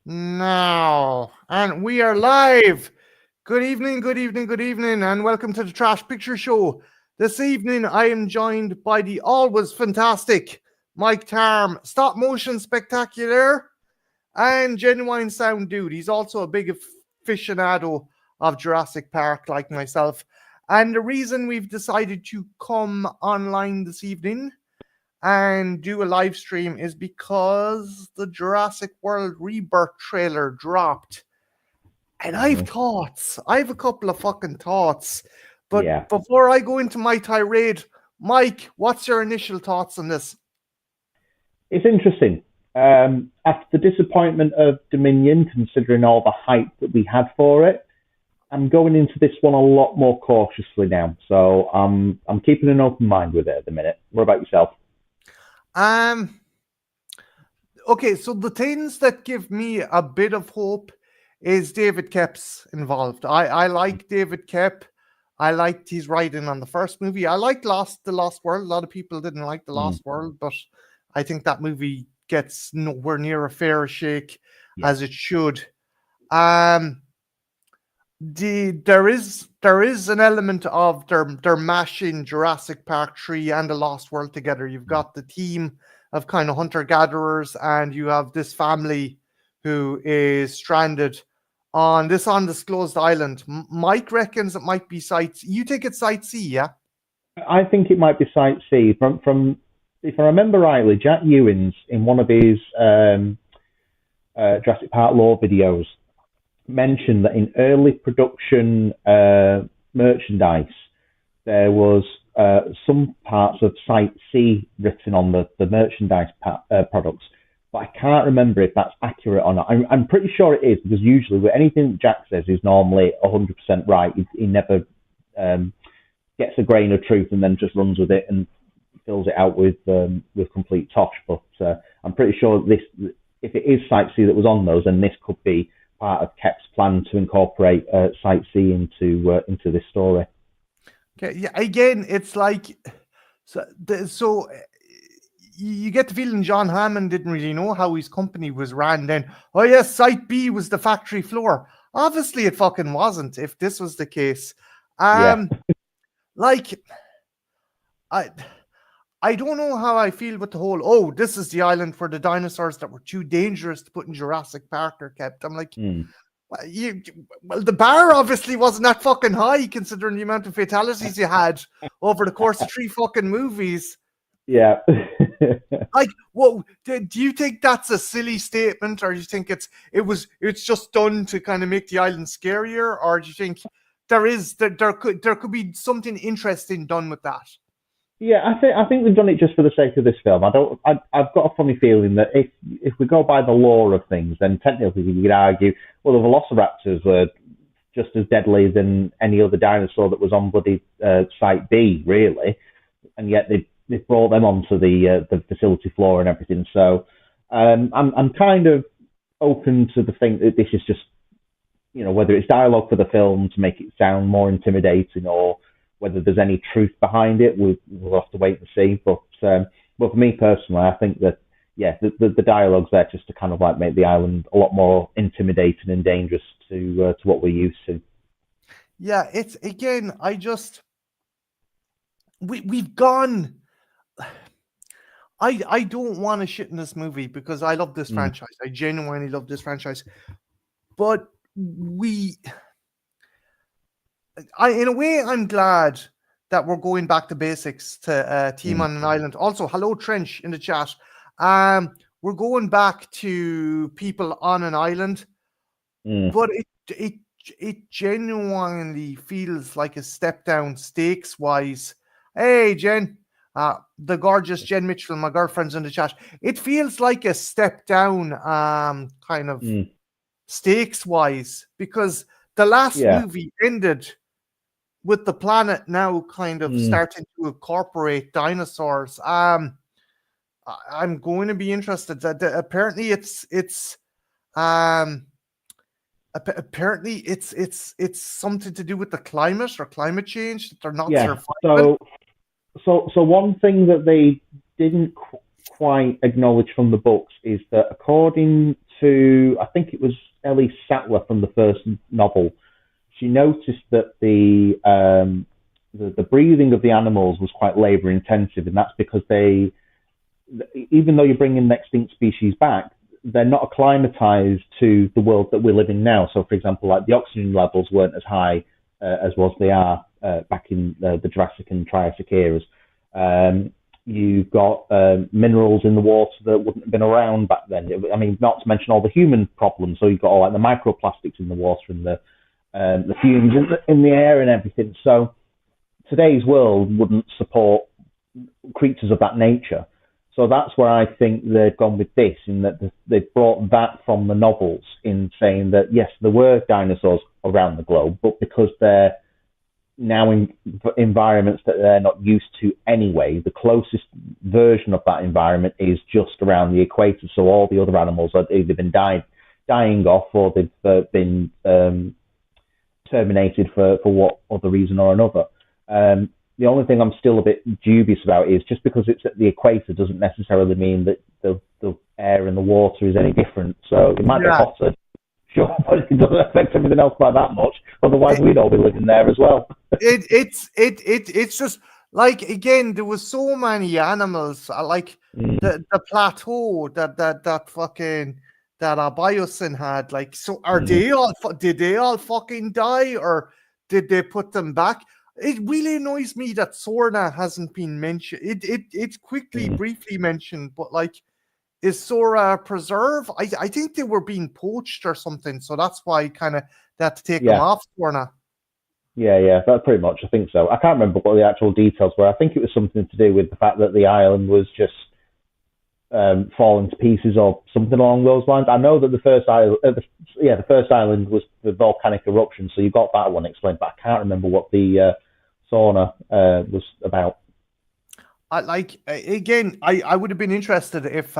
Now, and we are live. Good evening, good evening, good evening, and welcome to the Trash Picture Show. This evening, I am joined by the always fantastic Mike Tharme, stop motion spectacular, and genuine sound dude. He's also a big aficionado of Jurassic Park, like myself. And the reason we've decided to come online this evening and do a live stream is because the Jurassic World Rebirth trailer dropped. And I've thoughts. I have a couple of fucking thoughts. Yeah, But before I go into my tirade, Mike, what's your initial thoughts on this? it's interesting. After the disappointment of Dominion, considering all the hype that we had for it, I'm going into this one a lot more cautiously now. So I'm keeping an open mind with it at the minute. What about yourself? Um okay, so the things that give me a bit of hope is David Koepp's involved. I like David Koepp. I liked his writing on the first movie. I liked The Lost World. A lot of people didn't like The Mm, Lost World, but I think that movie gets nowhere near a fair shake yeah, as it should. Um, there is an element of they're mashing Jurassic Park 3 and The Lost World together. You've mm, got the team of kind of hunter gatherers, and you have this family who is stranded on this undisclosed island. Mike reckons it might be Site. You think it's Site C, yeah? I think it might be Site C. From if I remember rightly, Jack Ewins in one of his Jurassic Park lore videos mentioned that in early production merchandise there was some parts of Site C written on the merchandise products, but I can't remember if that's accurate or not. I'm pretty sure it is because usually with anything Jack says is normally 100% right. He never um, gets a grain of truth and then just runs with it and fills it out with complete tosh. But I'm pretty sure this, if it is Site C that was on those, then this could be part of Kep's plan to incorporate Site C into this story. Okay, yeah. Again, it's like so. You get the feeling John Hammond didn't really know how his company was ran. Then, oh yes, Site B was the factory floor. Obviously, it fucking wasn't. If this was the case, Yeah, um, like I. I don't know how I feel with the whole, oh, this is the island for the dinosaurs that were too dangerous to put in Jurassic Park are kept. I'm like, mm. well, the bar obviously wasn't that fucking high considering the amount of fatalities you had over the course of 3 fucking movies. Yeah. Like, whoa, do you think that's a silly statement, or do you think it's just done to kind of make the island scarier, or do you think there could be something interesting done with that? Yeah, I think they've done it just for the sake of this film. I've got a funny feeling that if we go by the law of things, then technically you could argue, well, the Velociraptors were just as deadly than any other dinosaur that was on bloody Site B, really, and yet they brought them onto the facility floor and everything. So I'm kind of open to the thing that this is just, whether it's dialogue for the film to make it sound more intimidating or whether there's any truth behind it, we'll have to wait and see. But for me personally, I think that yeah, the dialogue's there just to kind of like make the island a lot more intimidating and dangerous to what we're used to. Yeah, it's again, we've gone. I don't want to shit in this movie because I love this Mm, franchise. I genuinely love this franchise. But in a way, I'm glad that we're going back to basics to Team mm, on an Island. Also, hello Trench in the chat. We're going back to people on an island, mm. but it genuinely feels like a step down stakes wise. Hey Jen, the gorgeous Jen Mitchell, my girlfriend's in the chat. It feels like a step down, kind of Mm. stakes wise, because the last Yeah. movie ended with the planet now kind of Mm. starting to incorporate dinosaurs. I'm going to be interested. Apparently, um, it's something to do with the climate or climate change that they're not Yeah. surviving. So one thing that they didn't quite acknowledge from the books is that according to, I think it was Ellie Sattler from the first novel, she noticed that the breathing of the animals was quite labour intensive, and that's because they, even though you're bringing extinct species back, they're not acclimatized to the world that we're living now. So, for example, like the oxygen levels weren't as high as they are back in the Jurassic and Triassic eras. You've got minerals in the water that wouldn't have been around back then. I mean, not to mention all the human problems. So you've got all like the microplastics in the water and the fumes in the air and everything. So today's world wouldn't support creatures of that nature. So that's where I think they've gone with this, in that they've brought that from the novels, in saying that, yes, there were dinosaurs around the globe, but because they're now in environments that they're not used to anyway, the closest version of that environment is just around the equator. So all the other animals have either been dying off, or they've been terminated for what other reason or another. The only thing I'm still a bit dubious about is, just because it's at the equator doesn't necessarily mean that the air and the water is any different. So it might be hotter, sure, but it doesn't affect everything else by that much. Otherwise, we'd all be living there as well. It's just like, again, there was so many animals, like the plateau that fucking that Biosyn had. Like, so are they all? Did they all fucking die, or did they put them back? It really annoys me that Sorna hasn't been mentioned. It's quickly, briefly mentioned, but like, is Sora preserved? I think they were being poached or something, so that's why kind of they had to take them off Sorna. Yeah, that's pretty much. I think so. I can't remember what the actual details were. I think it was something to do with the fact that the island was just falling to pieces or something along those lines. I know that the first island was the volcanic eruption, so you got that one explained, but I can't remember what the sauna was about. I would have been interested if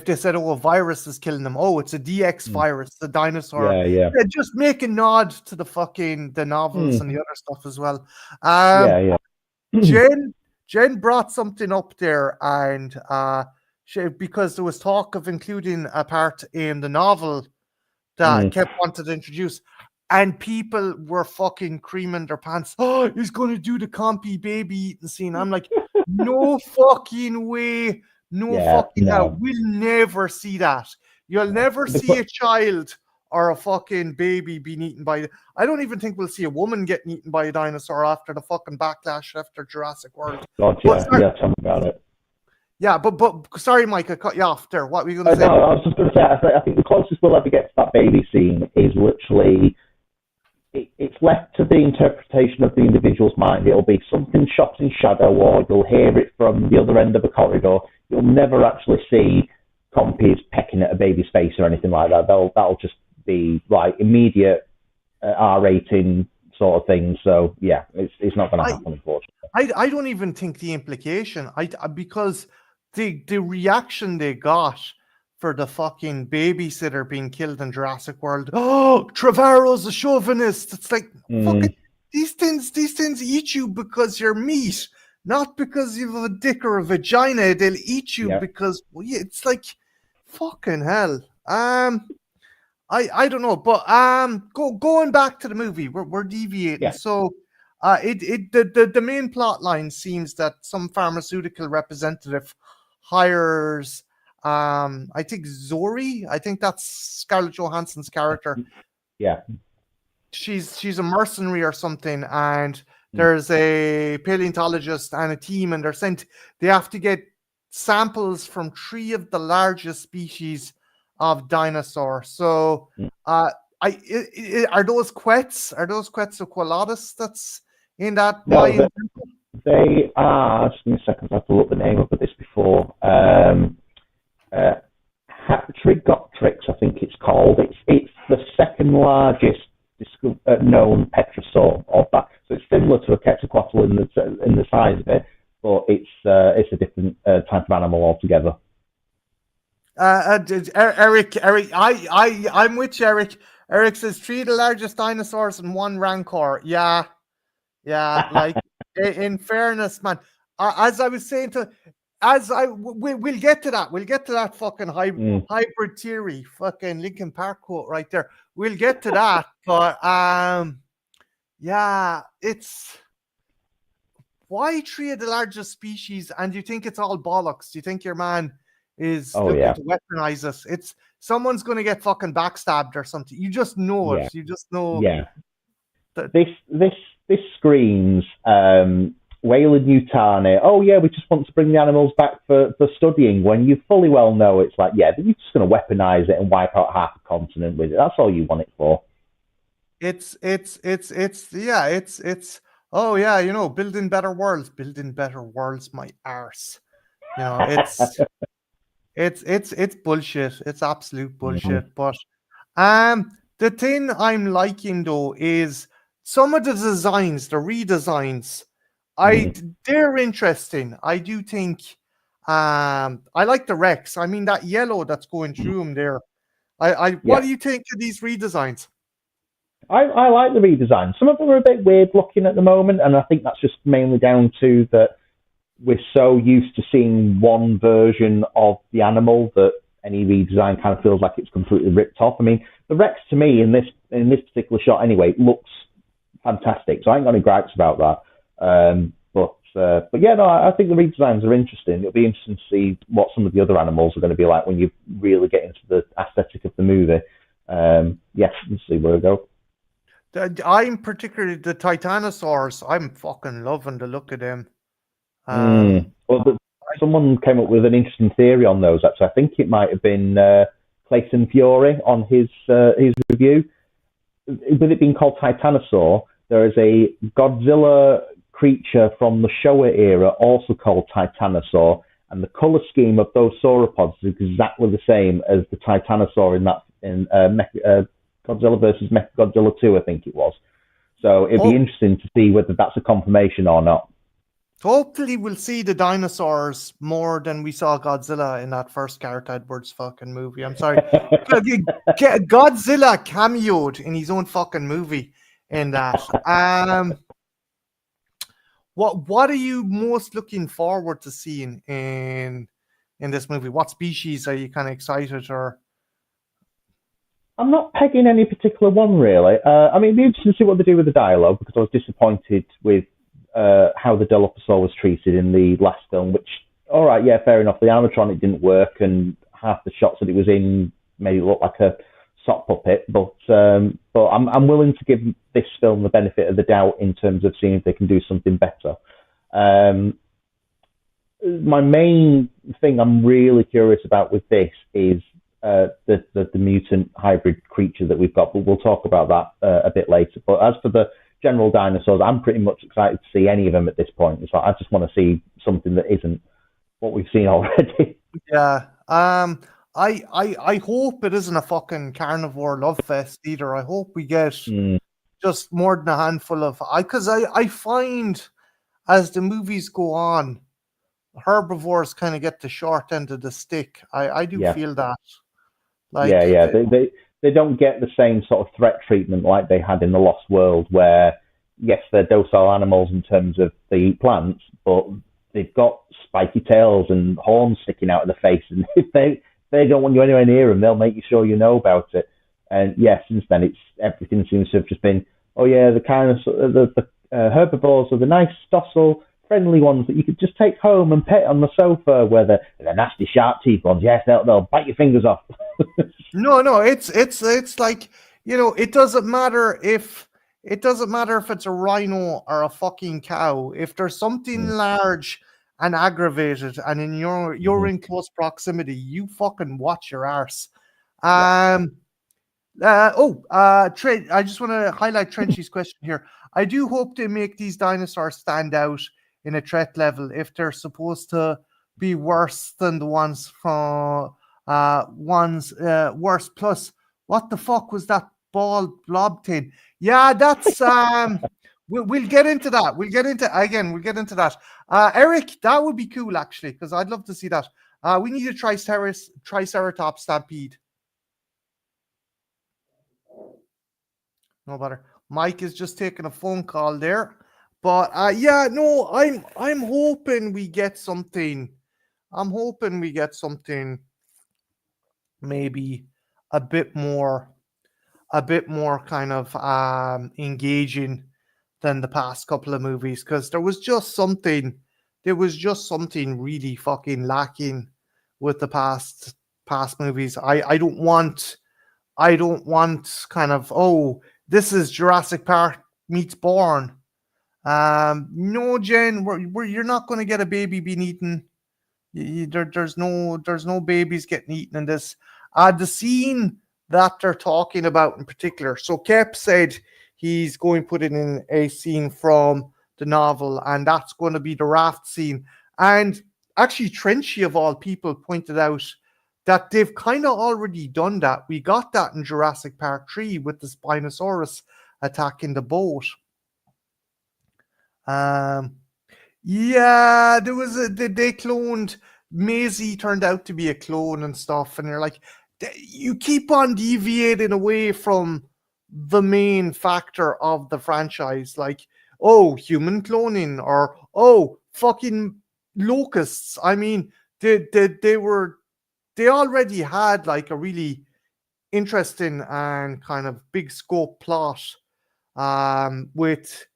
they said, "Oh, a virus is killing them." Oh, it's a DX virus, the dinosaur. Yeah. Just make a nod to the novels and the other stuff as well. Jen brought something up there, and because there was talk of including a part in the novel that kept wanted to introduce, and people were fucking creaming their pants. Oh, he's going to do the compy baby eating scene. I'm like, no fucking way. No fucking hell. We'll never see that. You'll never see a child or a fucking baby being eaten by... I don't even think we'll see a woman getting eaten by a dinosaur after the fucking backlash after Jurassic World. God, tell me about it. Yeah, but sorry, Mike, I cut you off there. What were you going to say? No, I was just going to say, I think the closest we'll ever get to that baby scene is literally... It's left to the interpretation of the individual's mind. It'll be something shot in shadow, or you'll hear it from the other end of a corridor. You'll never actually see compies pecking at a baby's face or anything like that. That'll just be like immediate R-rating sort of thing. So yeah, it's not going to happen, unfortunately. I don't even think the implication. Because the reaction they got for the fucking babysitter being killed in Jurassic World. Oh, Trevorrow's a chauvinist. It's like, fucking, these things eat you because you're meat, not because you have a dick or a vagina. They'll eat you because, it's like, fucking hell. I don't know, but going back to the movie, we're deviating. Yeah. So the main plot line seems that some pharmaceutical representative hires I think Zori. I think that's Scarlett Johansson's character. Yeah. She's a mercenary or something, and there's a paleontologist and a team, and they have to get samples from 3 of the largest species of dinosaur. So are those Quets? Are those Quetzalcoatlus that's in that? No, they are. Just give me a second. I have to look the name up of this before. Hatrigoptrix, I think it's called. It's the second largest known petrosaur of that. So it's similar to a Quetzalcoatl in the size of it, but it's a different type of animal altogether. Eric, I'm with you, Eric. Eric says 3 of the largest dinosaurs and 1 rancor. Yeah. Like in fairness, man. As I was saying we'll get to that. We'll get to that fucking hybrid theory, fucking Linkin Park quote right there. We'll get to that, but yeah, it's why three of the largest species, and you think it's all bollocks? Do you think your man is looking to weaponize us? It's someone's going to get fucking backstabbed or something. You just know it. You just know. Yeah. This screams Weyland-Yutani. Oh yeah, we just want to bring the animals back for studying. When you fully well know it's like, yeah, you're just going to weaponize it and wipe out half a continent with it. That's all you want it for. It's oh yeah, you know, building better worlds, my arse. You know, it's bullshit. It's absolute bullshit. But the thing I'm liking though is some of the designs, the redesigns, they're interesting. I do think I like the Rex. I mean that yellow that's going through them there. What do you think of these redesigns? I like the redesign. Some of them are a bit weird looking at the moment, and I think that's just mainly down to that we're so used to seeing one version of the animal that any redesign kind of feels like it's completely ripped off. I mean, the Rex to me in this particular shot anyway looks fantastic, so I ain't got any gripes about that. But yeah, no, I think the redesigns are interesting. It'll be interesting to see what some of the other animals are going to be like when you really get into the aesthetic of the movie. Yes, we'll see where we go. I'm particularly the Titanosaurs. I'm fucking loving the look of them. Someone came up with an interesting theory on those. Actually, I think it might have been Clayton Fiore on his review. With it being called Titanosaur, there is a Godzilla creature from the Showa era also called Titanosaur, and the color scheme of those sauropods is exactly the same as the Titanosaur in Godzilla versus Mechagodzilla 2, I think it was. So it'd be interesting to see whether that's a confirmation or not. Hopefully we'll see the dinosaurs more than we saw Godzilla in that first Gareth Edwards fucking movie. I'm sorry. Godzilla cameoed in his own fucking movie in that. What are you most looking forward to seeing in this movie? What species are you kind of excited or? I'm not pegging any particular one, really. I mean, it'd be interesting to see what they do with the dialogue, because I was disappointed with how the Dilophosaur was treated in the last film, which, all right, yeah, fair enough. The animatronic didn't work, and half the shots that it was in made it look like a sock puppet. But I'm willing to give this film the benefit of the doubt in terms of seeing if they can do something better. My main thing I'm really curious about with this is the mutant hybrid creature that we've got, but we'll talk about that a bit later. But as for the general dinosaurs, I'm pretty much excited to see any of them at this point. It's like I just want to see something that isn't what we've seen already. Yeah. I hope it isn't a fucking carnivore love fest either. I hope we get just more than a handful of because I find as the movies go on, herbivores kind of get the short end of the stick. I do feel that. Like, they don't get the same sort of threat treatment like they had in The Lost World, where yes, they're docile animals in terms of they eat plants, but they've got spiky tails and horns sticking out of the face, and if they don't want you anywhere near them, they'll make you sure you know about it. And yes, since then everything seems to have just been, oh yeah, the herbivores are the nice, docile, friendly ones that you could just take home and pet on the sofa, where the nasty sharp teeth ones, yes, they'll bite your fingers off. No, it's like, you know, it doesn't matter if it's a rhino or a fucking cow. If there's something large and aggravated, and in you're in close proximity, you fucking watch your arse. I just want to highlight Trenchy's question here. I do hope they make these dinosaurs stand out in a threat level if they're supposed to be worse than the ones from worse. Plus, what the fuck was that bald blob thing? Yeah, that's we'll get into that. We'll get into that. Eric, that would be cool actually, because I'd love to see that. We need a Triceratops stampede. No matter. Mike is just taking a phone call there. But I'm hoping we get something I'm hoping we get something maybe a bit more kind of engaging than the past couple of movies, because there was just something really fucking lacking with the past movies. I don't want kind of, oh, this is Jurassic Park meets Born. No, Jen, you're not going to get a baby being eaten. There's no babies getting eaten in this. The scene that they're talking about in particular. So Kep said he's going to put it in a scene from the novel, and that's going to be the raft scene. And actually, Trenchy of all people pointed out that they've kind of already done that. We got that in Jurassic Park 3 with the Spinosaurus attacking the boat. Yeah, there was they cloned Maisie, turned out to be a clone and stuff, and you're like, you keep on deviating away from the main factor of the franchise, like, oh, human cloning, or oh, fucking locusts. I mean, they already had like a really interesting and kind of big scope plot with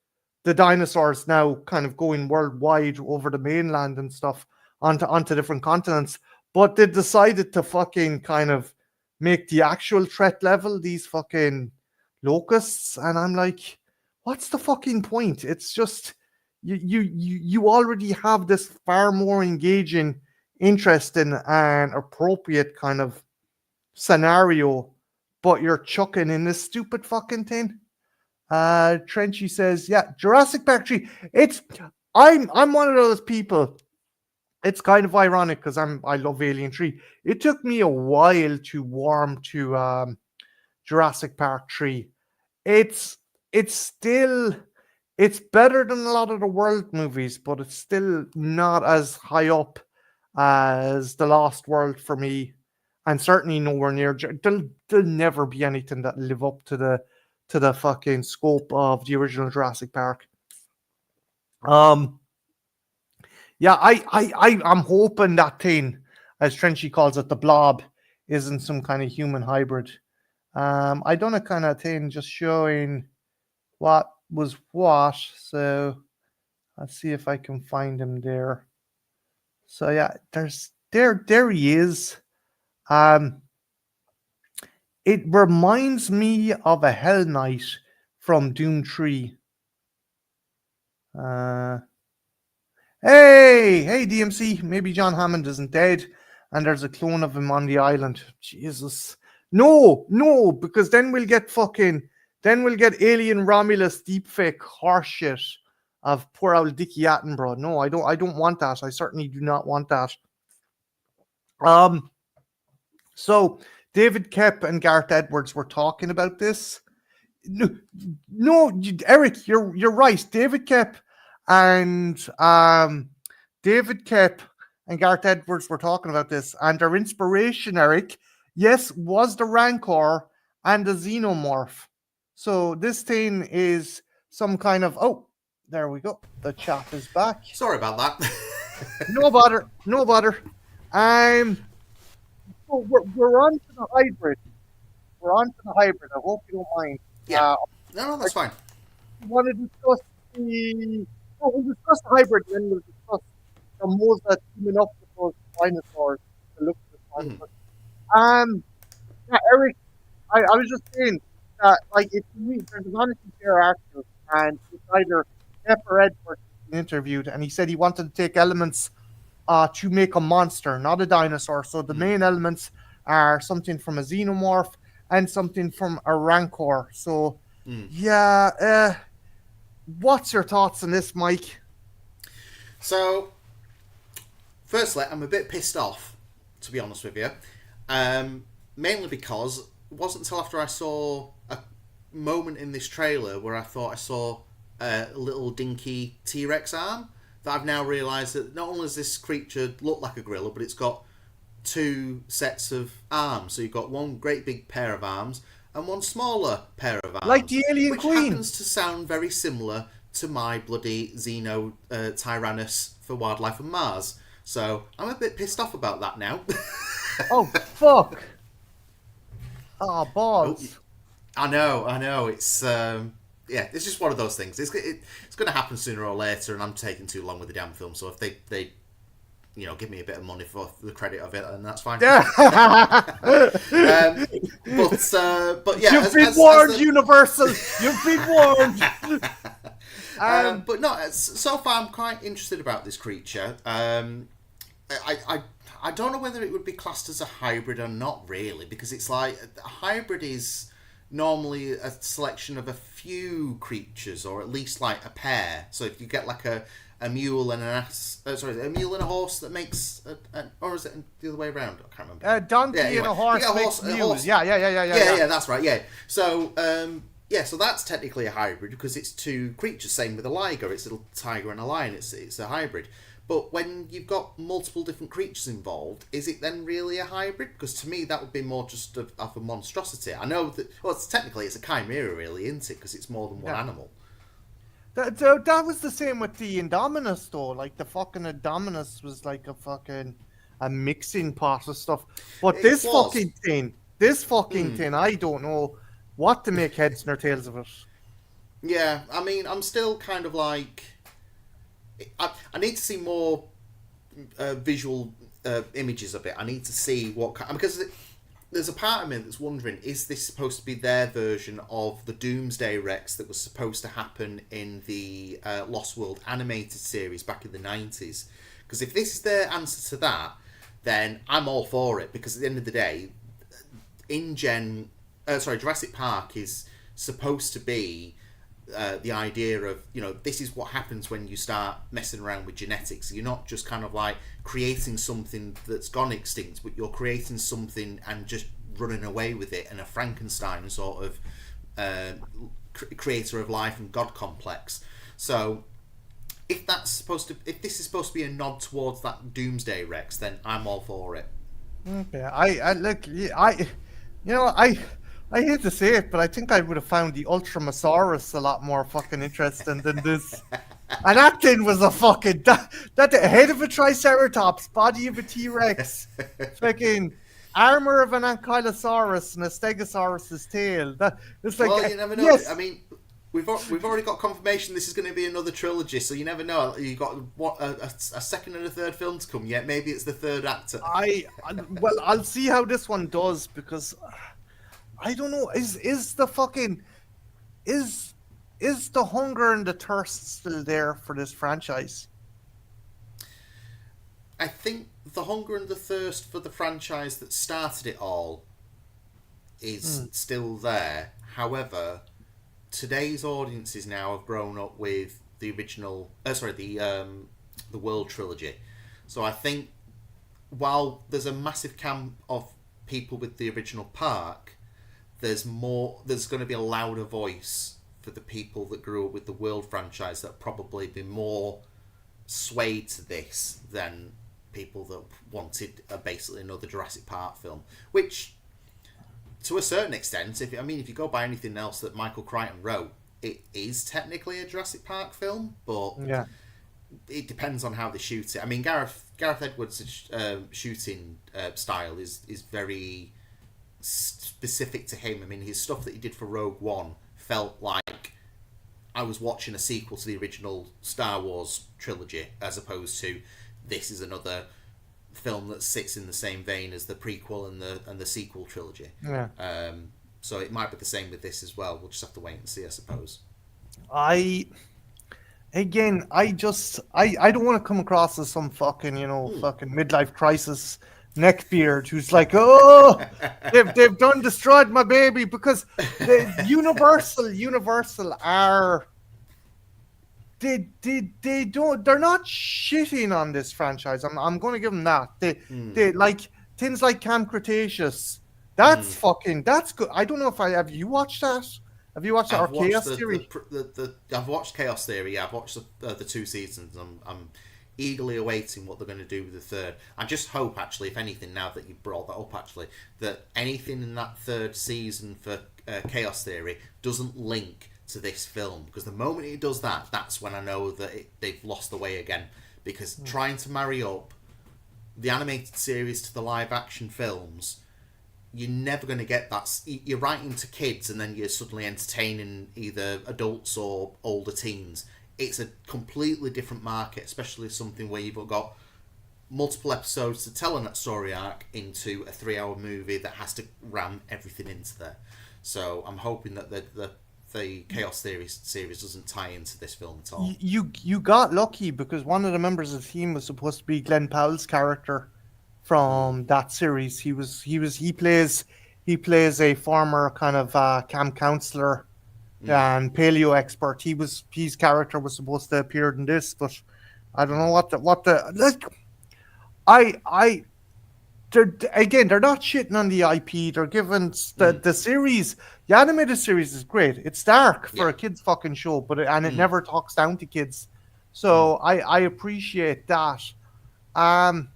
the dinosaurs now kind of going worldwide over the mainland and stuff onto different continents. But they decided to fucking kind of make the actual threat level these fucking locusts, and I'm like, what's the fucking point? It's just you already have this far more engaging, interesting, and appropriate kind of scenario, but you're chucking in this stupid fucking thing. Trenchy says, yeah, Jurassic Park 3. I'm one of those people. It's kind of ironic because I love Alien 3. It took me a while to warm to Jurassic Park 3. It's still, it's better than a lot of the world movies, but it's still not as high up as The Lost World for me, and certainly nowhere near. There'll never be anything that live up to the fucking scope of the original Jurassic Park. Yeah, I'm hoping that thing, as Trenchy calls it, the blob, isn't some kind of human hybrid. I done a kind of thing just showing what was what, so let's see if I can find him there. So yeah, there he is. It reminds me of a Hell Knight from Doom 3. Hey, DMC, maybe John Hammond isn't dead and there's a clone of him on the island. Jesus. No, because then we'll get Alien Romulus deepfake horseshit of poor old Dickie Attenborough. No, I don't want that. I certainly do not want that. So David Koepp and Gareth Edwards were talking about this. No, Eric, you're right. David Koepp and Gareth Edwards were talking about this, and their inspiration, Eric, yes, was the Rancor and the Xenomorph. So this thing is some kind of, oh, there we go. The chat is back. Sorry about that. No bother. So we're on to the hybrid. I hope you don't mind. Yeah. No, that's fine. We want to discuss we'll discuss the hybrid, and then we'll discuss the moles that teaming up with those dinosaurs to look at the dinosaurs. Yeah, Eric, I was just saying that, like, if you read, there's an Honestly Fair article, and it's either Koepp or Edwards interviewed, and he said he wanted to take elements to make a monster, not a dinosaur. So the main elements are something from a xenomorph and something from a rancor. So, yeah, what's your thoughts on this, Mike? So, firstly, I'm a bit pissed off, to be honest with you. Mainly because it wasn't until after I saw a moment in this trailer where I thought I saw a little dinky T-Rex arm that I've now realised that not only does this creature look like a gorilla, but it's got two sets of arms. So you've got one great big pair of arms and one smaller pair of arms. Like the Alien which Queen. Happens to sound very similar to my bloody Xeno Tyrannus for Wildlife on Mars. So I'm a bit pissed off about that now. Oh, fuck. Oh, Oh, balls. I know. It's it's just one of those things. It's going to happen sooner or later, and I'm taking too long with the damn film. So if they give me a bit of money for the credit of it, and that's fine. Yeah. But yeah, You've been warned, Universal. You've been warned. But no, so far I'm quite interested about this creature. I don't know whether it would be classed as a hybrid or not, really, because it's like a hybrid is normally a selection of a few creatures, or at least like a pair. So if you get like a mule and a mule and a horse that makes, or is it the other way around? I can't remember. A donkey and a horse makes mules. Yeah. Yeah, that's right. Yeah. So so that's technically a hybrid because it's two creatures. Same with a liger. It's a little tiger and a lion. It's a hybrid. But when you've got multiple different creatures involved, is it then really a hybrid? Because to me, that would be more just of a monstrosity. I know that, well, technically it's a chimera, really, isn't it? Because it's more than one animal. That was the same with the Indominus, though. Like, the fucking Indominus was like a mixing pot of stuff. But this fucking thing, I don't know what to make heads nor tails of it. Yeah, I mean, I'm still kind of like... I need to see more visual images of it. I need to see what kind... Because there's a part of me that's wondering, is this supposed to be their version of the Doomsday Rex that was supposed to happen in the Lost World animated series back in the 90s? Because if this is their answer to that, then I'm all for it. Because at the end of the day, Jurassic Park is supposed to be... the idea of, this is what happens when you start messing around with genetics. You're not just kind of like creating something that's gone extinct, but you're creating something and just running away with it, and a Frankenstein sort of creator of life and God complex. So if this is supposed to be a nod towards that Doomsday Rex, then I'm all for it. Okay, I hate to say it, but I think I would have found the Ultramosaurus a lot more fucking interesting than this. And that thing was a fucking... That head of a Triceratops, body of a T-Rex, fucking armor of an Ankylosaurus and a Stegosaurus's tail. It's like... Well, you never know. Yes. I mean, we've already got confirmation this is going to be another trilogy, so you never know. You've got a second and a third film to come yet. Maybe it's the third actor. I'll see how this one does, because... I don't know. Is the hunger and the thirst still there for this franchise? I think the hunger and the thirst for the franchise that started it all is still there. However, today's audiences now have grown up with the original, the World Trilogy. So I think while there's a massive camp of people with the original park, there's going to be a louder voice for the people that grew up with the World franchise that probably be more swayed to this than people that wanted basically another Jurassic Park film. Which, to a certain extent, if you go by anything else that Michael Crichton wrote, it is technically a Jurassic Park film, but it depends on how they shoot it. I mean, Gareth Edwards' shooting style is very specific to him. I mean, his stuff that he did for Rogue One felt like I was watching a sequel to the original Star Wars trilogy, as opposed to this is another film that sits in the same vein as the prequel and the sequel trilogy. Yeah. So it might be the same with this as well. We'll just have to wait and see, I suppose. I don't want to come across as some fucking fucking midlife crisis neckbeard who's like, oh, they've done destroyed my baby, because the Universal are they're not shitting on this franchise. I'm going to give them that. They like things like Camp Cretaceous. That's good. I don't know if have you watched that? Have you watched that, or Chaos Theory? I've watched Chaos Theory. Yeah, I've watched the 2 seasons. I'm eagerly awaiting what they're going to do with the third. I just hope, actually, if anything, now that you've brought that up, actually, that anything in that third season for Chaos Theory doesn't link to this film, because the moment it does that, that's when I know that they've lost the way again. Because trying to marry up the animated series to the live action films, you're never going to get that. You're writing to kids and then you're suddenly entertaining either adults or older teens. It's a completely different market, especially something where you've got multiple episodes to tell a story arc into a 3-hour movie that has to ram everything into there. So I'm hoping that the Chaos Theory series doesn't tie into this film at all. You got lucky because one of the members of the team was supposed to be Glenn Powell's character from that series. He plays a former kind of camp counselor and paleo expert. His character was supposed to appear in this, but I don't know what the like. They're not shitting on the IP. They're giving the series, the animated series is great. It's dark for a kids fucking show, but it never talks down to kids. So I appreciate that. I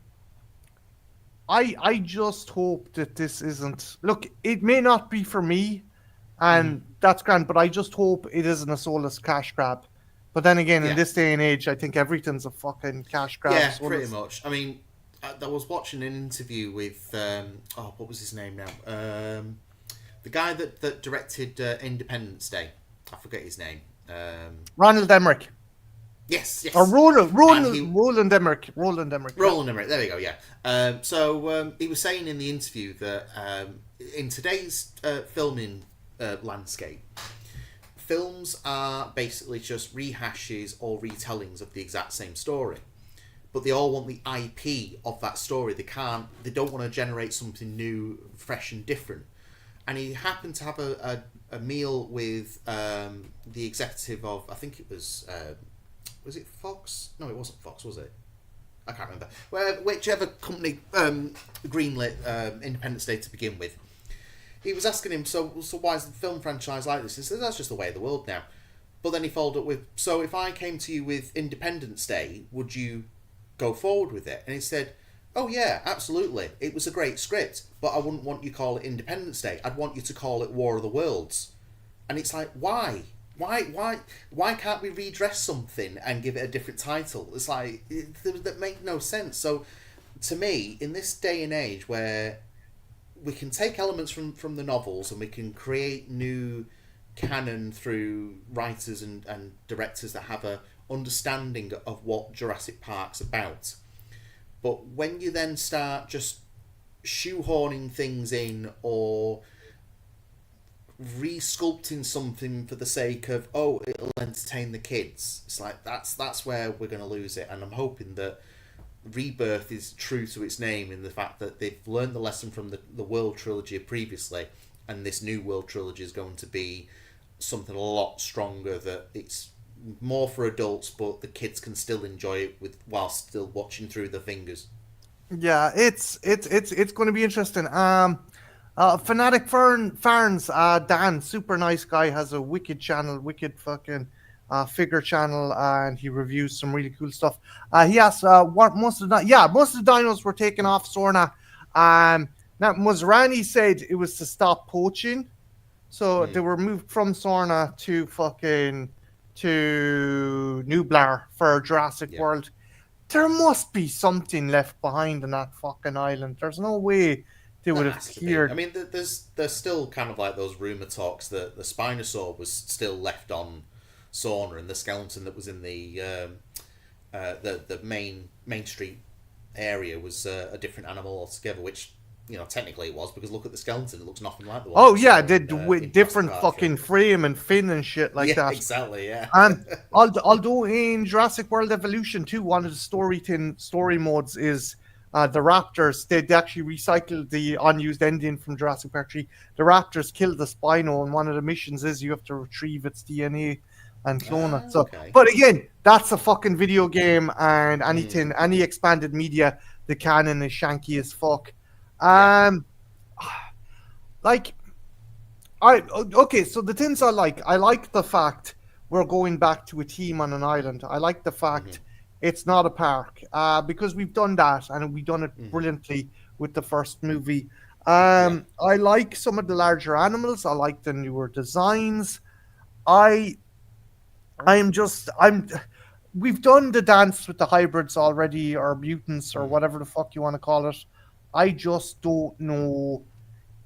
just hope that this isn't. Look, it may not be for me, and that's grand. But I just hope it isn't a soulless cash grab. But then again, in this day and age, I think everything's a fucking cash grab. Yeah, pretty much. I mean, I was watching an interview with what was his name now? The guy that directed Independence Day. I forget his name. Ronald Emmerich. Yes. Or Roland Emmerich. Roland Emmerich. Roland Emmerich. There we go. Yeah. So he was saying in the interview that in today's filming landscape, films are basically just rehashes or retellings of the exact same story, but they all want the IP of that story. They don't want to generate something new, fresh and different. And he happened to have a meal with the executive of, I think it was it Fox? No, it wasn't Fox, was it? I can't remember. Well, whichever company greenlit Independence Day to begin with. He was asking him, so why is the film franchise like this? He said, that's just the way of the world now. But then he followed up with, so if I came to you with Independence Day, would you go forward with it? And he said, oh yeah, absolutely. It was a great script, but I wouldn't want you to call it Independence Day. I'd want you to call it War of the Worlds. And it's like, why? Why can't we redress something and give it a different title? It's like, that makes no sense. So to me, in this day and age where we can take elements from the novels and we can create new canon through writers and directors that have a understanding of what Jurassic Park's about. But when you then start just shoehorning things in or re-sculpting something for the sake of, oh, it'll entertain the kids, it's like that's where we're going to lose it. And I'm hoping that Rebirth is true to its name in the fact that they've learned the lesson from the World Trilogy previously, and this new World Trilogy is going to be something a lot stronger, that it's more for adults but the kids can still enjoy it while still watching through the fingers. Yeah, it's going to be interesting. Fanatic Farns, Dan, super nice guy, has a wicked fucking figure channel, and he reviews some really cool stuff. He asked what most of the dinos were taken off Sorna. Now Muzrani said it was to stop poaching, so they were moved from Sorna to Nublar for Jurassic World. There must be something left behind on that fucking island. There's no way they would have cleared. I mean, there's still kind of like those rumor talks that the Spinosaur was still left on Sorna, and the skeleton that was in the main street area was a different animal altogether, which, you know, technically it was, because look at the skeleton, it looks nothing like the one. Oh yeah, with different fucking frame and fin and shit like that. Exactly, yeah. And although in Jurassic World Evolution 2, one of the story modes is the raptors. They actually recycled the unused ending from Jurassic Park 3. The raptors killed the Spino, and one of the missions is you have to retrieve its DNA and clone it. So, but again, that's a fucking video game, and any expanded media, the canon is shanky as fuck. So the things I like the fact we're going back to a team on an island. I like the fact it's not a park, because we've done that, and we've done it brilliantly with the first movie. I like some of the larger animals. I like the newer designs. we've done the dance with the hybrids already, or mutants, or whatever the fuck you want to call it. I just don't know,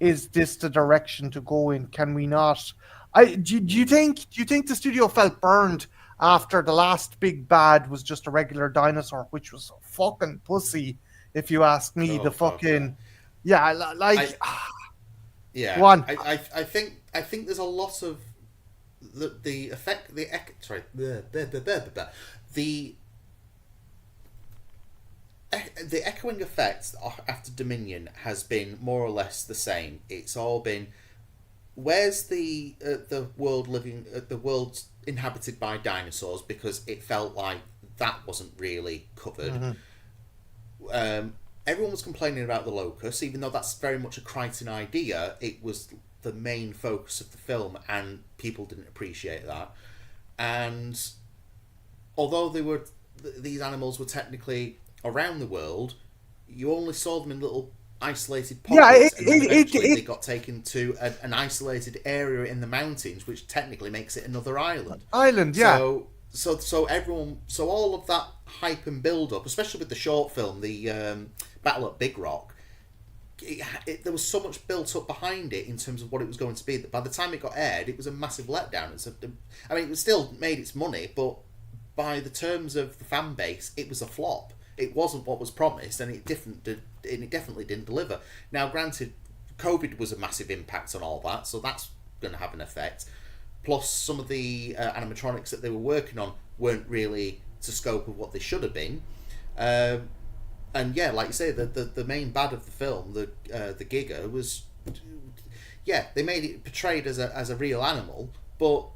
is this the direction to go in? Can we not? Do you think the studio felt burned after the last big bad was just a regular dinosaur, which was a fucking pussy, if you ask me? Oh, The God, fucking yeah, like yeah. one. I think there's a lot of the effect the echoing effect after Dominion has been more or less the same. It's all been, where's the world inhabited by dinosaurs, because it felt like that wasn't really covered. Everyone was complaining about the locust, even though that's very much a Crichton idea. It was the main focus of the film, and people didn't appreciate that. And although these animals were technically around the world, you only saw them in little isolated pockets, and then eventually they got taken to an isolated area in the mountains, which technically makes it another island. So all of that hype and build up, especially with the short film, the Battle at Big Rock, there was so much built up behind it in terms of what it was going to be, that by the time it got aired, it was a massive letdown. It was still made its money, but by the terms of the fan base, it was a flop. It wasn't what was promised, and it definitely didn't deliver. Now, granted, COVID was a massive impact on all that, so that's going to have an effect. Plus, some of the animatronics that they were working on weren't really to scope of what they should have been. And yeah, like you say, the main bad of the film, the Giga, was, yeah, they made it portrayed as a real animal, but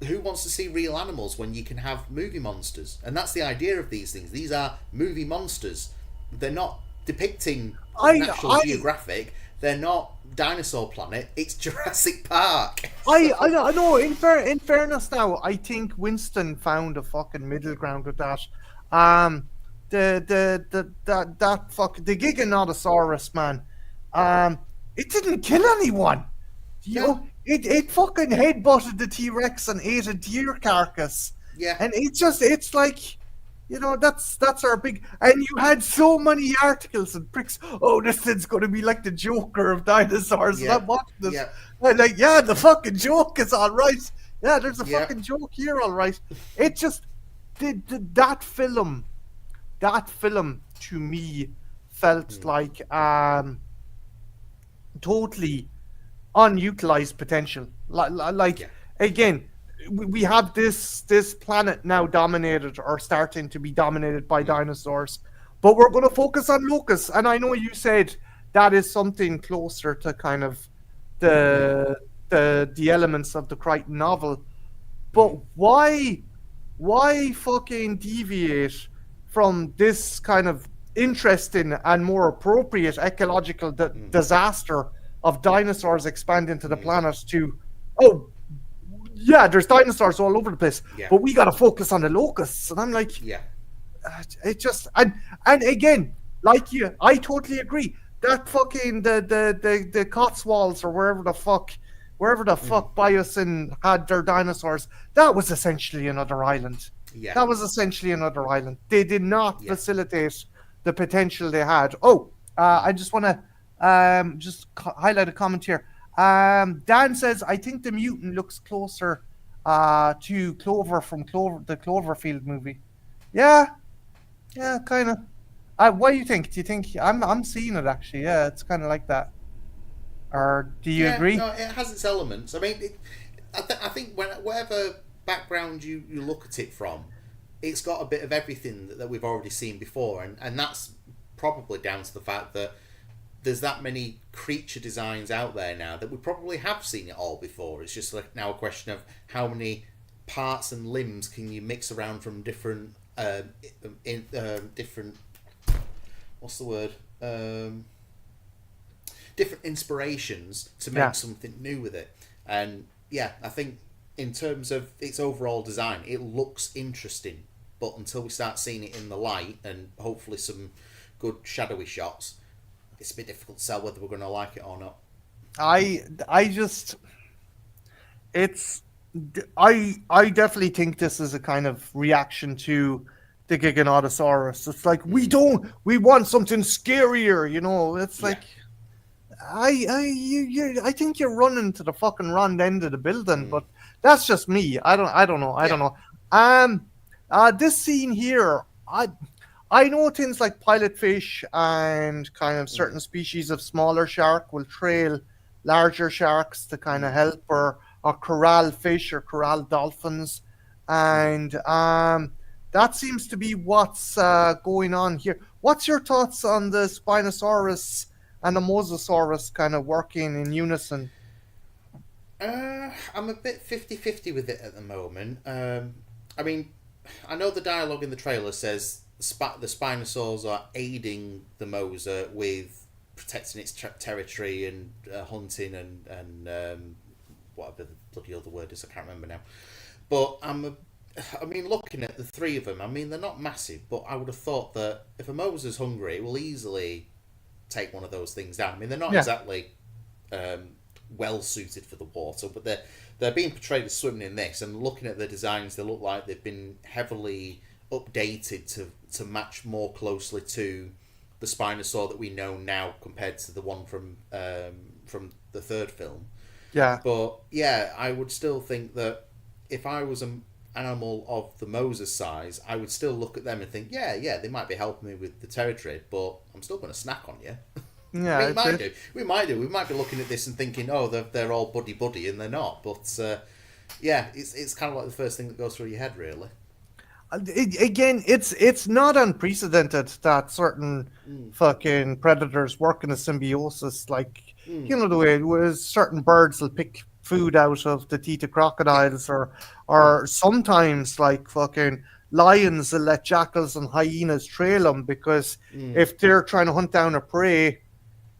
who wants to see real animals when you can have movie monsters? And that's the idea of these things. These are movie monsters. They're not depicting National Geographic. They're not Dinosaur Planet. It's Jurassic Park. I know. In fairness, now I think Winston found a fucking middle ground with that. The Giganotosaurus, man. It didn't kill anyone. You know, it fucking headbutted the T-Rex and ate a deer carcass. Yeah. And it's like, you know, that's our big, and you had so many articles and pricks. Oh, this thing's going to be like the Joker of dinosaurs. Yeah. And I'm watching this. Yeah. I'm like, yeah, the fucking joke is all right. Yeah, there's a fucking joke here, all right. It just that film to me felt like totally unutilized potential. Again, we have this planet now dominated, or starting to be dominated, by dinosaurs, but we're going to focus on locusts. And I know you said that is something closer to kind of the elements of the Crichton novel, but why fucking deviate from this kind of interesting and more appropriate ecological disaster of dinosaurs expanding to the planet to, oh, yeah, there's dinosaurs all over the place, but we got to focus on the locusts. And I'm like, it just, and again, like you, I totally agree. That fucking, the Cotswolds, or wherever the fuck Biosyn had their dinosaurs, that was essentially another island. That was essentially another island. They did not facilitate the potential they had. I just want to highlight a comment here. Dan says, I think the mutant looks closer to Clover from the Cloverfield movie. Yeah, kind of. What do you think? Do you think I'm seeing it actually? Yeah, it's kind of like that. Or do you agree? No, it has its elements. I mean, I think whatever background you look at it from, it's got a bit of everything that we've already seen before, and that's probably down to the fact that there's that many creature designs out there now that we probably have seen it all before. It's just like now a question of how many parts and limbs can you mix around from different different what's the word, different inspirations to make something new with it. And yeah, I think in terms of its overall design, it looks interesting, but until we start seeing it in the light and hopefully some good shadowy shots, it's a bit difficult to tell whether we're going to like it or not. I just, it's I definitely think this is a kind of reaction to the Giganotosaurus. It's like we want something scarier, you know. It's Yeah. like I think you're running to the fucking wrong end of the building, but that's just me. I don't Yeah. know. This scene here, I know things like pilot fish and kind of certain species of smaller shark will trail larger sharks to kind of help or corral fish or corral dolphins, and that seems to be what's going on here. What's your thoughts on the Spinosaurus and the Mosasaurus kind of working in unison? I'm a bit 50-50 with it at the moment. I mean, I know the dialogue in the trailer says the Spinosaurs are aiding the Mosa with protecting its territory and hunting and whatever the bloody other word is, I can't remember now. But I mean, looking at the three of them, I mean, they're not massive, but I would have thought that if a Mosa's hungry, it will easily take one of those things down. I mean, they're not Yeah, exactly well suited for the water, but they're being portrayed as swimming in this. And looking at the designs, they look like they've been heavily updated to match more closely to the Spinosaur that we know now compared to the one from the third film. yeah, But yeah, I would still think that if I was an animal of the Moses size, I would still look at them and think, yeah, they might be helping me with the territory, but I'm still going to snack on you. I yeah. mean, we might do. We might be looking at this and thinking, oh, they're all buddy, and they're not. But yeah, it's kind of like the first thing that goes through your head, really. Again, it's not unprecedented that certain fucking predators work in a symbiosis. Like you know the way it was certain birds will pick food out of the teeth of crocodiles, or sometimes like fucking lions will let jackals and hyenas trail them because if they're trying to hunt down a prey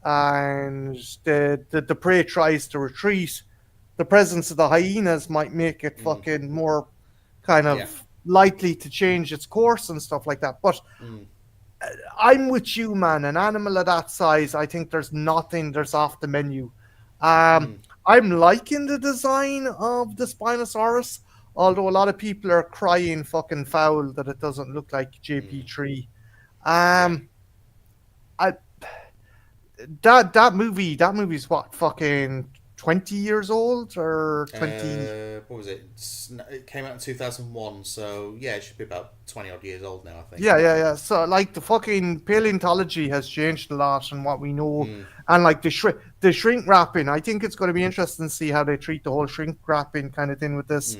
and the prey tries to retreat, the presence of the hyenas might make it fucking more kind Yeah. of likely to change its course and stuff like that. But I'm with you, man. An animal of that size, I think there's off the menu. I'm liking the design of the Spinosaurus, although a lot of people are crying fucking foul that it doesn't look like JP3. Yeah. Um, I that movie's what fucking 20 years old or 20. What was it? It came out in 2001, so yeah, it should be about 20 odd years old now, I think. Yeah. So like the fucking paleontology has changed a lot and what we know, and like the shrink wrapping. I think it's going to be interesting to see how they treat the whole shrink wrapping kind of thing with this.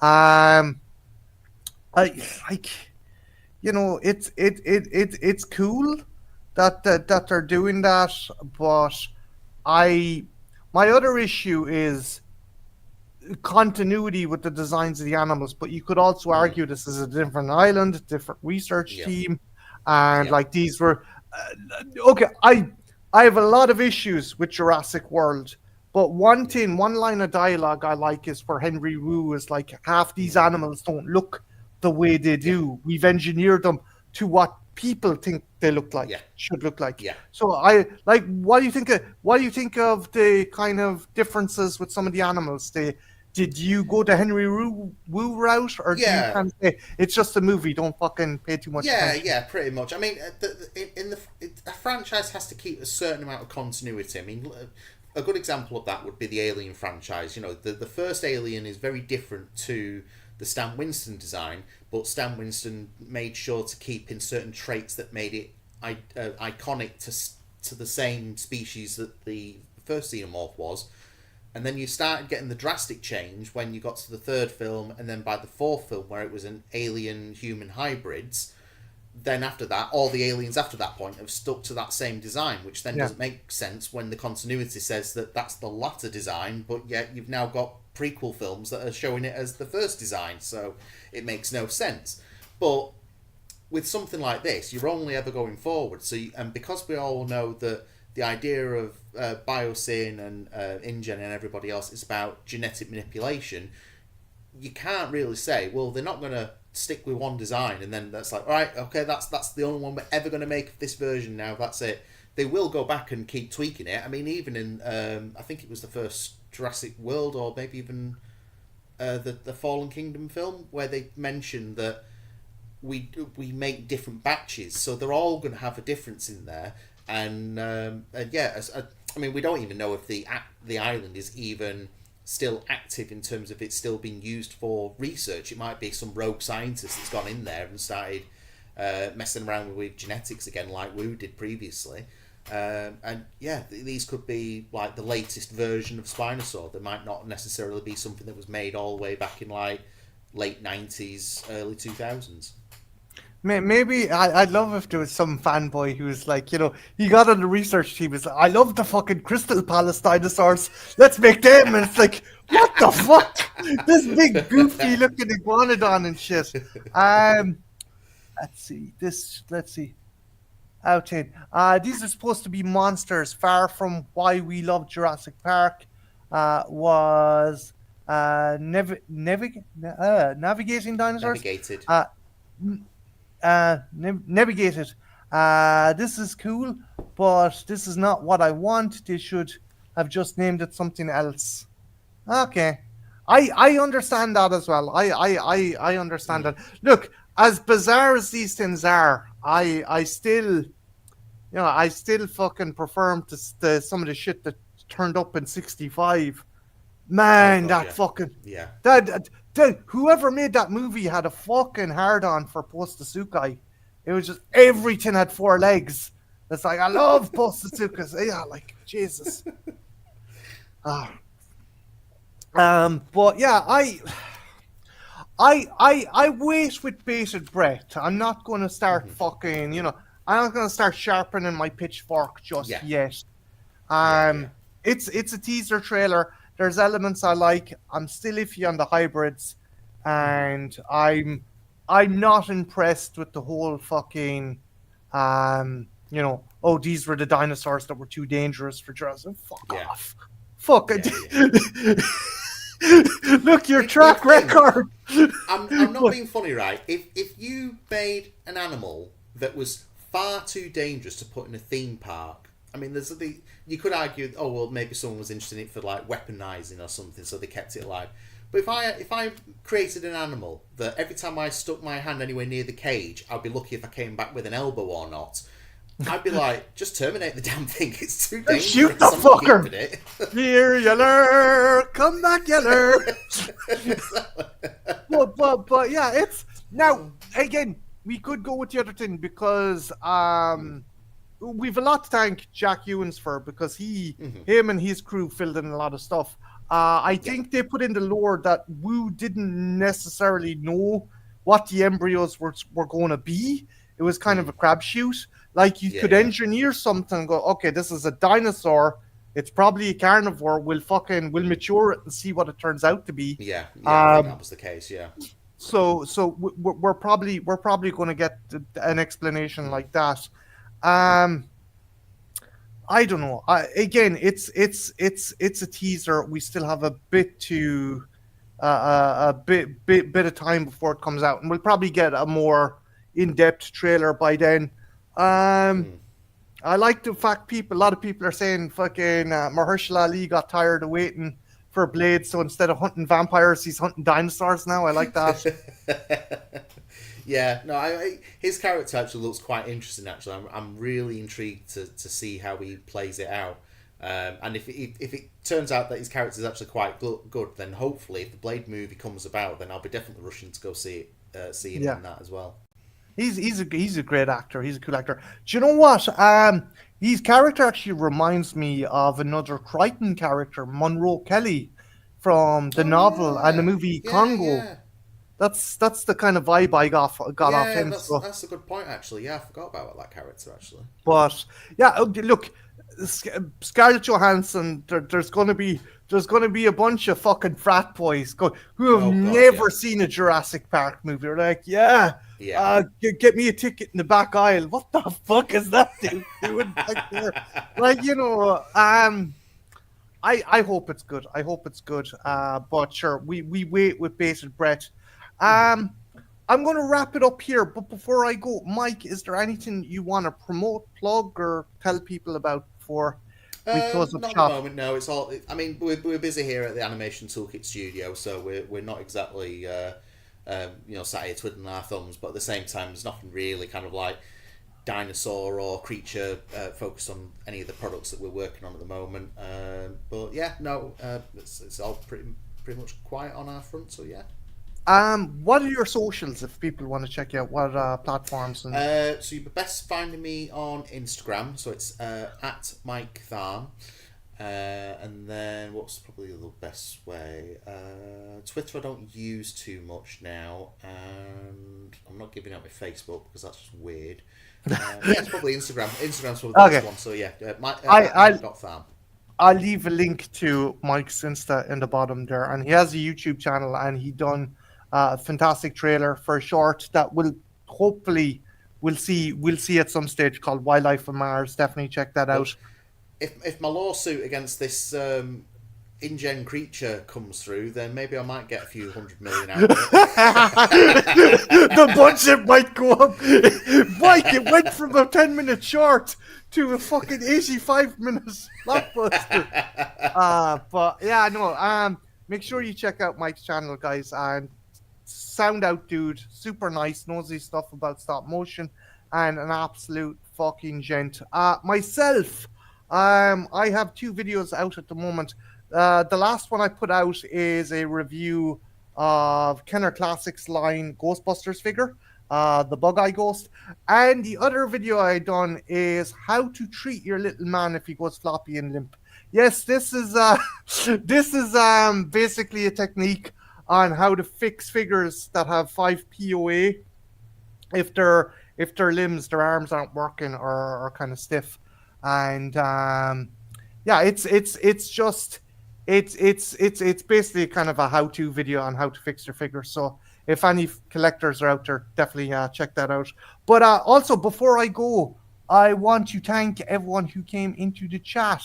Um, I like, you know, it's cool that they're doing that, but I my other issue is continuity with the designs of the animals, but you could also argue this is a different island, different research Yeah. team, and Yeah. like these were okay. I have a lot of issues with Jurassic World, but one line of dialogue I like is where Henry Wu is like, half these animals don't look the way they do. We've engineered them to what people think they look like, Yeah. should look like. Yeah. So I like. What do you think? What do you think of the kind of differences with some of the animals? Did you go the Henry Wu route, or do you Yeah. kind of say it's just a movie? Don't fucking pay too much Yeah, attention. yeah, pretty much. I mean, a franchise has to keep a certain amount of continuity. I mean, a good example of that would be the Alien franchise. You know, the first Alien is very different to the Stan Winston design, but Stan Winston made sure to keep in certain traits that made it iconic to the same species that the first Xenomorph was. And then you started getting the drastic change when you got to the third film, and then by the fourth film, where it was an alien human hybrids. Then after that, all the aliens after that point have stuck to that same design, which then doesn't make sense when the continuity says that that's the latter design, but yet you've now got prequel films that are showing it as the first design, so it makes no sense. But with something like this, you're only ever going forward. And because we all know that the idea of Biosyn and InGen and everybody else is about genetic manipulation, you can't really say, well, they're not going to stick with one design and then that's like, all right, okay, that's the only one we're ever going to make of this version now, that's it. They will go back and keep tweaking it. I mean, even in, I think it was the first Jurassic World, or maybe even the Fallen Kingdom film, where they mentioned that we make different batches, so they're all going to have a difference in there. And yeah, I mean, we don't even know if the island is even still active in terms of it still being used for research. It might be some rogue scientist that's gone in there and started messing around with genetics again, like Wu did previously. And yeah, these could be like the latest version of Spinosaur. There might not necessarily be something that was made all the way back in like late 90s, early 2000s. Maybe I'd love if there was some fanboy who was like, you know, he got on the research team. He's like, I love the fucking Crystal Palace dinosaurs. Let's make them. And it's like, what the fuck? This big goofy looking iguanodon and shit. Let's see. Let's see. Out in. These are supposed to be monsters. Far from why we love Jurassic Park. Was navigating dinosaurs. Navigated. Navigated. This is cool, but this is not what I want. They should have just named it something else. Okay, I understand that as well. I understand that. Look, as bizarre as these things are, I still, you know, I still fucking prefer to some of the shit that turned up in '65. Man, that fucking that whoever made that movie had a fucking hard on for Post-Asukai. It was just everything had 4 legs. It's like, I love Post-Asukas. Yeah, like Jesus. But yeah, I wait with bated breath. I'm not going to start fucking, you know, I'm not going to start sharpening my pitchfork just yet. It's a teaser trailer. There's elements I like. I'm still iffy on the hybrids, and I'm not impressed with the whole fucking, you know, oh, these were the dinosaurs that were too dangerous for Jurassic. Fuck off. Fuck it. Look, your track record. I'm not being funny, right? If you made an animal that was far too dangerous to put in a theme park, I mean, you could argue, oh well, maybe someone was interested in it for like weaponizing or something, so they kept it alive. But if I created an animal that every time I stuck my hand anywhere near the cage, I'd be lucky if I came back with an elbow or not. I'd be like, just terminate the damn thing. It's too dangerous. Shoot the fucker! Here, Yeller! Come back, Yeller! but yeah, it's now again. We could go with the other thing because we've a lot to thank Jack Ewens for, because him and his crew filled in a lot of stuff. I think they put in the lore that Wu didn't necessarily know what the embryos were going to be. It was kind of a crapshoot. Like you could engineer something and go, okay, this is a dinosaur. It's probably a carnivore. We'll mature it and see what it turns out to be. I think that was the case. Yeah. So we're probably going to get an explanation like that. I don't know. Again, it's a teaser. We still have a bit of time before it comes out, and we'll probably get a more in-depth trailer by then. I like the fact a lot of people are saying fucking Mahershala Ali got tired of waiting for Blade, so instead of hunting vampires, he's hunting dinosaurs now. I like that. Yeah, no, his character actually looks quite interesting. Actually, I'm really intrigued to see how he plays it out. And if it turns out that his character is actually quite good, then hopefully, if the Blade movie comes about, then I'll be definitely rushing to go see him in that as well. He's a great actor. He's a cool actor. Do you know what? His character actually reminds me of another Crichton character, Monroe Kelly, from the novel and the movie Congo. Yeah. That's the kind of vibe I got off him. That's a good point, actually. Yeah, I forgot about that character, actually. But yeah, look, Scarlett Johansson. There's going to be a bunch of fucking frat boys who have never seen a Jurassic Park movie. They're like, get me a ticket in the back aisle. What the fuck is that dude doing back there? Like, you know, I hope it's good. But sure, we wait with bated breath. I'm going to wrap it up here, but before I go, Mike, is there anything you want to promote, plug, or tell people about before we close up Not shop? at the moment, no. It's all. I mean, we're busy here at the Animation Toolkit Studio, so we're not exactly sat here twiddling our thumbs. But at the same time, there's nothing really kind of like dinosaur or creature focused on any of the products that we're working on at the moment. But yeah, no, it's all pretty much quiet on our front. So yeah. What are your socials if people want to check you out? What platforms? And... So you're best finding me on Instagram. So it's at Mike Tharme. And then what's probably the best way? Twitter I don't use too much now, and I'm not giving out my Facebook because that's just weird. Yeah, it's probably Instagram. Instagram's probably the best one. So yeah, Mike.Tharme. I'll leave a link to Mike's Insta in the bottom there, and he has a YouTube channel, and he done a fantastic trailer for a short that will hopefully we'll see at some stage called Wildlife on Mars. Definitely check that out. If my lawsuit against this InGen creature comes through, then maybe I might get a few 100 million out of it. The budget might go up. Mike, it went from a 10-minute short to a fucking 85-minute blockbuster. But yeah, no. Make sure you check out Mike's channel, guys, and sound out dude, super nice, knows his stuff about stop motion, and an absolute fucking gent. Myself, I have 2 videos out at the moment. The last one I put out is a review of Kenner Classics line Ghostbusters figure, the Bug-Eye Ghost, and the other video I done is how to treat your little man if he goes floppy and limp. Yes, this is basically a technique on how to fix figures that have 5 POA if their limbs, their arms aren't working or are kind of stiff. And yeah, it's basically kind of a how-to video on how to fix your figure. So if any collectors are out there, definitely check that out. But also, before I go, I want to thank everyone who came into the chat.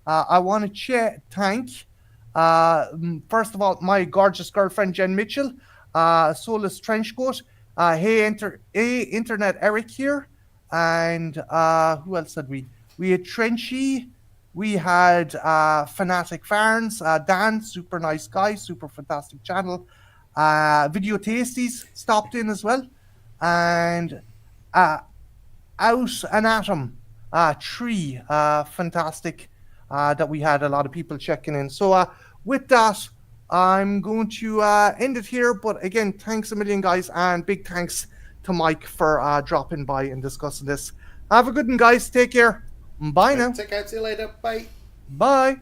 I want to thank, first of all, my gorgeous girlfriend, Jen Mitchell, Solus Trenchcoat, Hey Internet Eric here, and who else had we? We had Trenchy, we had Fanatic Farns, Dan, super nice guy, super fantastic channel. Video Tasties stopped in as well, and Out an Atom, Tree, fantastic, that we had a lot of people checking in. So with that, I'm going to end it here. But again, thanks a million, guys, and big thanks to Mike for dropping by and discussing this. Have a good one, guys. Take care. Bye now. Take care. See you later. Bye. Bye.